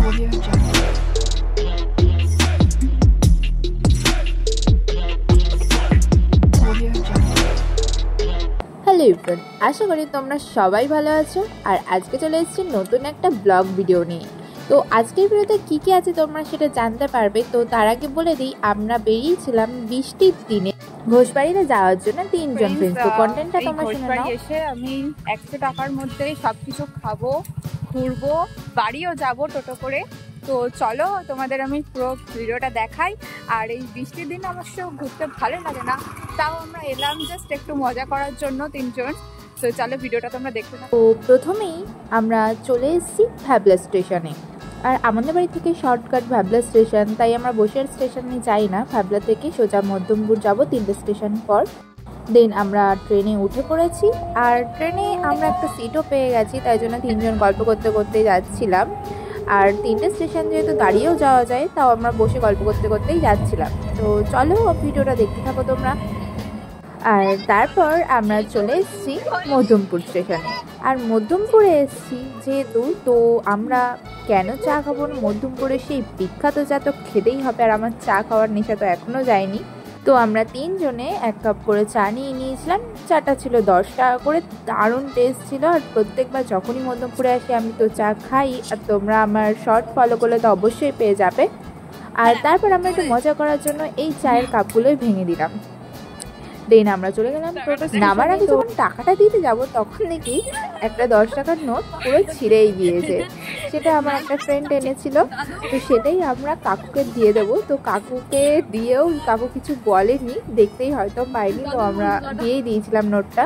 Audio Jungle. Audio Jungle. Hello everyone, আশা করি তোমরা সবাই ভালো আছো। আর আজকে চলে এসেছি নতুন একটা ব্লগ ভিডিও নিয়ে। তো আজকের ভিডিওতে কী কী আছে তোমরা সেটা জানতে পারবে। তো তার আগে বলে দিই, আমরা বেরিয়েছিলাম বৃষ্টির দিনে ঘোষবাড়িতে যাওয়ার জন্য তিনজন ফ্রেন্ডস। তো কন্টেন্টটা তোমরা শুনে নাও। এসে আমি 100 টাকার মধ্যে সবকিছু খাবো, ঘুরবো, বাড়িও যাবো টোটো করে। তো চলো তোমাদের আমি পুরো ভিডিওটা দেখাই। আর এই বৃষ্টির দিন অবশ্য ঘুরতে ভালো লাগে না, তাও আমরা এলাম জাস্ট একটু মজা করার জন্য তিনজন। তো চলো ভিডিওটা তোমরা দেখতে থাকো। তো প্রথমেই আমরা চলে এসেছি ভ্যাবলা স্টেশনে। আর আমাদের বাড়ি থেকে শর্টকাট ভ্যাবলা স্টেশন, তাই আমরা বসিরহাট স্টেশনে যাই না, ভ্যাবলা থেকে সোজা মধ্যমপুর যাব 3টে স্টেশন পর। দেন আমরা ট্রেনে উঠে পড়েছি। আর ট্রেনে আমরা একটা সিটও পেয়ে গেছি, তাই জন্য তিনজন গল্প করতে করতে যাচ্ছিলাম। আর 3টে স্টেশন যেহেতু দাঁড়িয়েও যাওয়া যায়, তাও আমরা বসে গল্প করতে করতেই যাচ্ছিলাম। তো চলো ভিডিওটা দেখতে থাকো তোমরা। আর তারপর আমরা চলে এসেছি মধ্যমপুর স্টেশনে। আর মধ্যমপুরে এসেছি যেহেতু, তো আমরা কেন চা খাবো না, মধ্যমপুরে সেই বিখ্যাত চা তো খেতেই হবে। আর আমার চা খাওয়ার নেশা তো এখনও যায়নি। তো আমরা তিনজনে 1 কাপ করে চা নিয়ে নিয়েছিলাম। চাটা ছিল 10 টাকা করে, দারুণ টেস্ট ছিল। আর প্রত্যেকবার যখনই মধ্যমপুরে আসি আমি তো চা খাই। আর তোমরা আমার শর্ট ফলো করলে তো অবশ্যই পেয়ে যাবে। আর তারপর আমরা একটু মজা করার জন্য এই চায়ের কাপগুলোই ভেঙে দিলাম। দেন আমরা চলে গেলাম টোটো। নামার আগে যখন টাকাটা দিতে যাব, তখন দেখি একটা 10 টাকার নোট পুরো ছিঁড়েই গিয়েছে। সেটা আমার একটা ফ্রেন্ড এনেছিল, তো সেটাই আমরা কাকুকে দিয়ে দেবো। তো কাকুকে দিয়েও কাকু কিছু বলেনি, দেখতেই হয়তো পাইনি, তো আমরা দিয়েই দিয়েছিলাম নোটটা।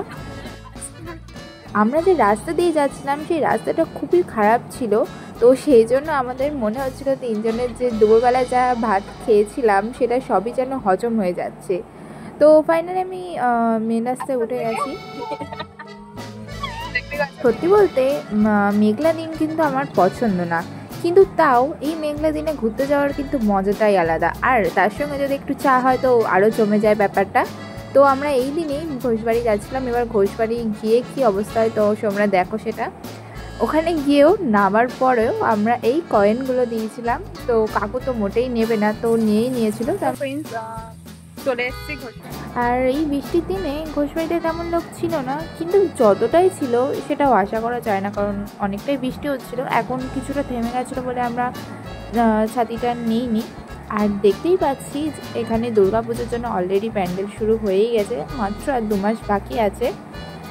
আমরা যে রাস্তা দিয়ে যাচ্ছিলাম সেই রাস্তাটা খুবই খারাপ ছিল। তো সেই জন্য আমাদের মনে হচ্ছিল তিনজনের যে দুপুরবেলা যা ভাত খেয়েছিলাম সেটা সবই যেন হজম হয়ে যাচ্ছে। তো ফাইনালি আমি মেন রাস্তায় উঠে গেছি। সত্যি বলতে মেঘলা দিন কিন্তু আমার পছন্দ না, কিন্তু তাও এই মেঘলা দিনে ঘুরতে যাওয়ার কিন্তু মজাটাই আলাদা। আর তার সঙ্গে যদি একটু চা হয় তো আরও জমে যায় ব্যাপারটা। তো আমরা এই দিনেই ঘোষবাড়ি যাচ্ছিলাম। এবার ঘোষবাড়ি গিয়ে কী অবস্থা হয় তো তোমরা দেখো সেটা। ওখানে গিয়েও নামার পরেও আমরা এই কয়েনগুলো দিয়েছিলাম। তো কাকু তো মোটেই নেবে না, তো নিয়েই নিয়েছিল। চলে এসেছি। আর এই বৃষ্টির দিনে ঘোষবাড়িতে তেমন লোক ছিল না, কিন্তু যতটাই ছিল সেটাও আশা করা যায় না, কারণ অনেকটাই বৃষ্টি হচ্ছিল। এখন কিছুটা থেমে গেছিলো বলে আমরা ছাতিটা নিইনি। আর দেখতেই পাচ্ছি এখানে দুর্গাপুজোর জন্য অলরেডি প্যান্ডেল শুরু হয়েই গেছে, মাত্র আর 2 মাস বাকি আছে।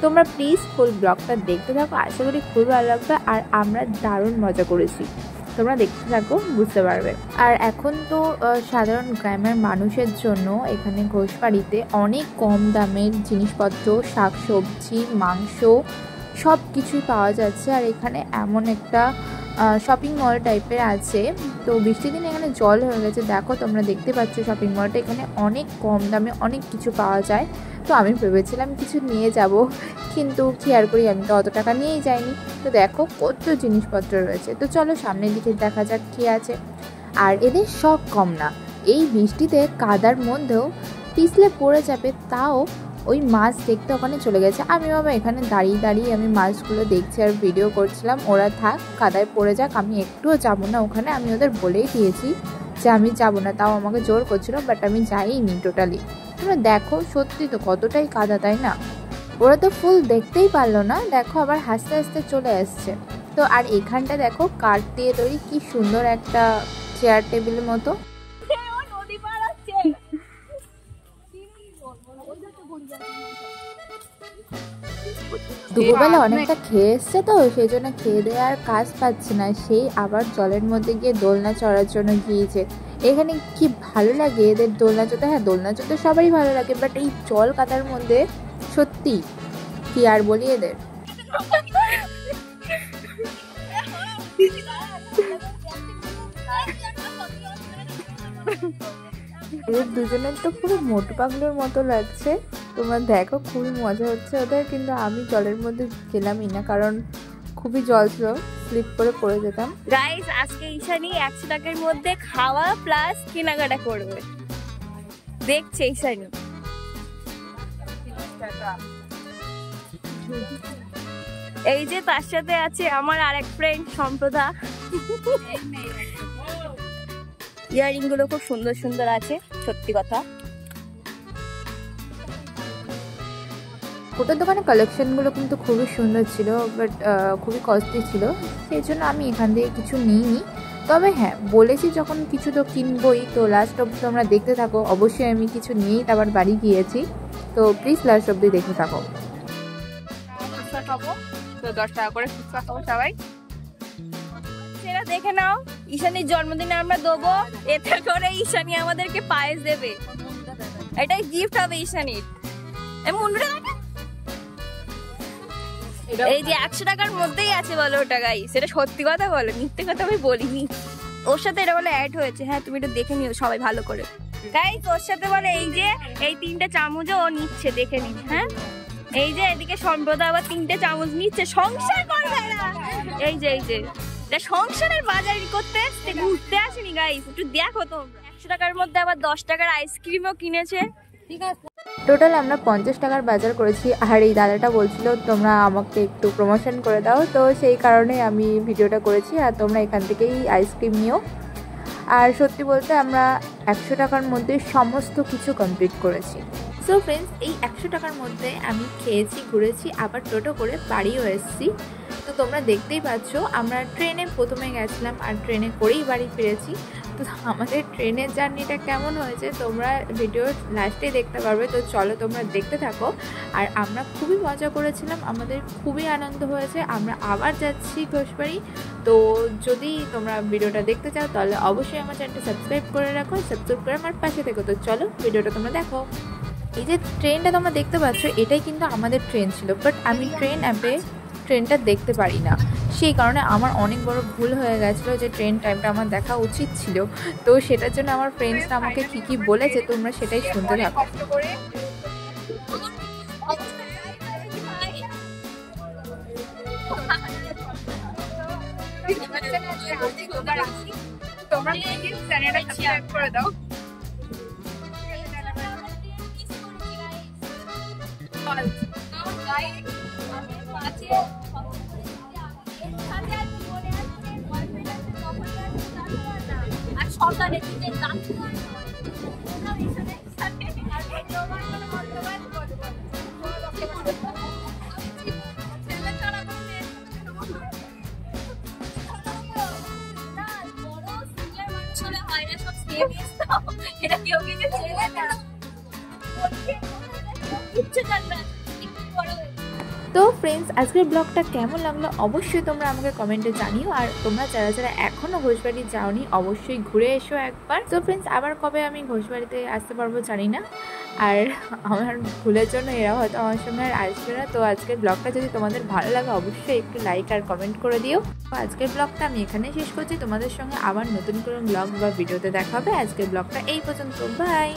তোমরা প্লিজ ফুল ব্লগটা দেখতে থাকো, আশা করি খুব ভালো লাগবে। আর আমরা দারুণ মজা করেছি, তোমরা দেখতে থাকো, বুঝতে পারবে। আর এখন তো সাধারণ গ্রামের মানুষের জন্য এখানে ঘোষবাড়িতে অনেক কম দামের জিনিসপত্র, শাকসবজি, মাংস সব কিছুই পাওয়া যাচ্ছে। আর এখানে এমন একটা শপিং মল টাইপের আছে। তো বৃষ্টির দিনে এখানে জল হয়ে গেছে, দেখো তোমরা দেখতে পাচ্ছ শপিং মলটা। এখানে অনেক কম দামে অনেক কিছু পাওয়া যায়। তো আমি ভেবেছিলাম কিছু নিয়ে যাব, কিন্তু কি আর করি, আমি তো অত টাকা নিয়েই যাইনি। তো দেখো কত জিনিসপত্র রয়েছে। তো চলো সামনের দিকে দেখা যাক কী আছে। আর এদের শখ কম না, এই বৃষ্টিতে কাদার মধ্যেও পিছলে পড়ে যাবে, তাও ওই মাছ দেখতে ওখানে চলে গেছে। আমি বাবা এখানে দাঁড়িয়ে দাঁড়িয়ে আমি মাছগুলো দেখছি আর ভিডিও করছিলাম। ওরা থাক, কাদায় পড়ে যাক, আমি একটুও যাবো না ওখানে। আমি ওদের বলেই দিয়েছি যে আমি যাবো না, তাও আমাকে জোর করছিল, বাট আমি যাইনি টোটালি। তোমরা দেখো সত্যি তো কতটাই কাদা, তাই না? ওরা তো ফুল দেখতেই পারলো না, দেখো আবার হাসতে হাসতে চলে আসছে। তো আর এখানটা দেখো কাঠ দিয়ে তৈরি কি সুন্দর একটা চেয়ার টেবিলের মতো। দুপুরবেলা অনেকটা খেয়ে এসছে, তো সেই জন্য খেয়ে দিয়ে আর কাজ পাচ্ছে না, সেই আবার জলের মধ্যে গিয়ে দোলনা চড়ার জন্য গিয়েছে। এখানে কি ভালো লাগে এদের দোলনা চড়তে। হ্যাঁ, দোলনা চড়তে সবারই ভালো লাগে, বাট এই জল কাদার মধ্যে সত্যি কি আর বলি এদের। এদের দুজনের তো পুরো মোটু পাগলের মতো লাগছে। তোমরা দেখো খুবই মজা হচ্ছে ওদের, কিন্তু আমি জলের মধ্যে গেলামই না, কারণ খুবই জল ছিল, স্লিপ করে পড়ে যেতাম। গাইস, আজকে ঈশানী 100 টাকার মধ্যে খাওয়া প্লাস কেনাকাটা করবে, দেখছে ঈশানী। এই যে তার সাথে আছে আমার আরেক ফ্রেন্ড সম্প্রদা। ইয়ারিং গুলো খুব সুন্দর সুন্দর আছে, সত্যি কথা। ওটার দোকানে কালেকশনগুলো কিন্তু খুবই সুন্দর ছিল, বাট খুবই কস্টলি ছিল, সেই জন্য আমি এখান থেকে কিছু নিইনি। তবে হ্যাঁ, বলেছি যখন কিছু তো কিনবই, তো লাস্ট অবধি তোমরা দেখতে থাকো। অবশ্যই আমি কিছু নিয়েই তারপর বাড়ি গিয়েছি, তো প্লিজ লাস্ট অবধি দেখতে থাকো। ফুচকা খাবো, তো 10 টাকা করে ফুচকা খাবো সবাই। সেটা দেখে নাও, ঈশানীর জন্মদিনে আমরা দেবো, এতে করে ঈশানী আমাদেরকে পায়েস দেবে, এটাই গিফট হবে ঈশানীর। মুন্ডুটা দেখে, এই যে 100 টাকার মধ্যেই আছে বলো ওটা গাইস, সেটা সত্যি কথা বলো, মিথ্যে কথা আমি বলিনি। ওর সাথে এটা বলে অ্যাড হয়েছে, হ্যাঁ তুমি এটা দেখে নিও সবাই ভালো করে গাইস। ওর সাথে বলে এই যে এই 3টে চামচ ও নিচ্ছে, দেখে নিন। হ্যাঁ, এই যে এদিকে সম্প্রদা আবার 3টে চামচ নিচ্ছে, সংসার করবে না। এই যে এটা সংসারের বাজার করতে এসছে, ঘুরতে আসেনি গাইস, একটু দেখো তো। 100 টাকার মধ্যে আবার 10 টাকার আইসক্রিমও কিনেছে। ঠিক আছে, টোটাল আমরা 50 টাকার বাজার করেছি। আর এই দাদাটা বলছিল তোমরা আমাকে একটু প্রমোশন করে দাও, তো সেই কারণে আমি ভিডিওটা করেছি। আর তোমরা এখান থেকেই আইসক্রিম নিও। আর সত্যি বলতে আমরা 100 টাকার মধ্যে সমস্ত কিছু কমপ্লিট করেছি। সো ফ্রেন্ডস, এই 100 টাকার মধ্যে আমি খেয়েছি, ঘুরেছি, আবার টোটো করে বাড়িও এসেছি। তো তোমরা দেখতেই পাচ্ছ, আমরা ট্রেনে প্রথমে গেছিলাম আর ট্রেনে করেই বাড়ি ফিরেছি। তো আমাদের ট্রেনের জার্নিটা কেমন হয়েছে তোমরা ভিডিওর লাস্টে দেখতে পারবে, তো চলো তোমরা দেখতে থাকো। আর আমরা খুবই মজা করেছিলাম, আমাদের খুবই আনন্দ হয়েছে। আমরা আবার যাচ্ছি ঘোষবাড়ি। তো যদি তোমরা ভিডিওটা দেখতে চাও তাহলে অবশ্যই আমার চ্যানেলটা সাবস্ক্রাইব করে রাখো, সাবস্ক্রাইব করে আমার পাশে থেকো। তো চলো ভিডিওটা তোমরা দেখো। এই যে ট্রেনটা তোমরা দেখতে পাচ্ছ, এটাই কিন্তু আমাদের ট্রেন ছিল, বাট আমি ট্রেন অ্যাপে ট্রেনটা দেখতে পারি না, সেই কারণে আমার অনেক বড় ভুল হয়ে গেছিলো যে ট্রেন টাইমটা আমার দেখা উচিত ছিল। তো সেটার জন্য আমার ফ্রেন্ডসরা আমাকে কী কী বলেছে তোমরা সেটাই শুনতে থাকো। তোমরা প্লিজ চ্যানেলটা সাবস্ক্রাইব করে দাও। এটা কেউ কিছু ছেলে না, ইচ্ছে জানবে। তো ফ্রেন্ডস, আজকের ব্লগটা কেমন লাগলো অবশ্যই তোমরা আমাকে কমেন্টে জানিও। আর তোমরা যারা যারা এখনও ঘোষবাড়ি যাওনি অবশ্যই ঘুরে এসো একবার। তো ফ্রেন্ডস, আবার কবে আমি ঘোষবাড়িতে আসতে পারবো জানি না, আর আমার ভুলের জন্য এরা হয়তো আমার সঙ্গে আর আসবে না। তো আজকের ব্লগটা যদি তোমাদের ভালো লাগে অবশ্যই একটু লাইক আর কমেন্ট করে দিও। তো আজকের ব্লগটা আমি এখানেই শেষ করছি, তোমাদের সঙ্গে আবার নতুন কোনো ব্লগ বা ভিডিওতে দেখা হবে। আজকের ব্লগটা এই পর্যন্ত, বাই।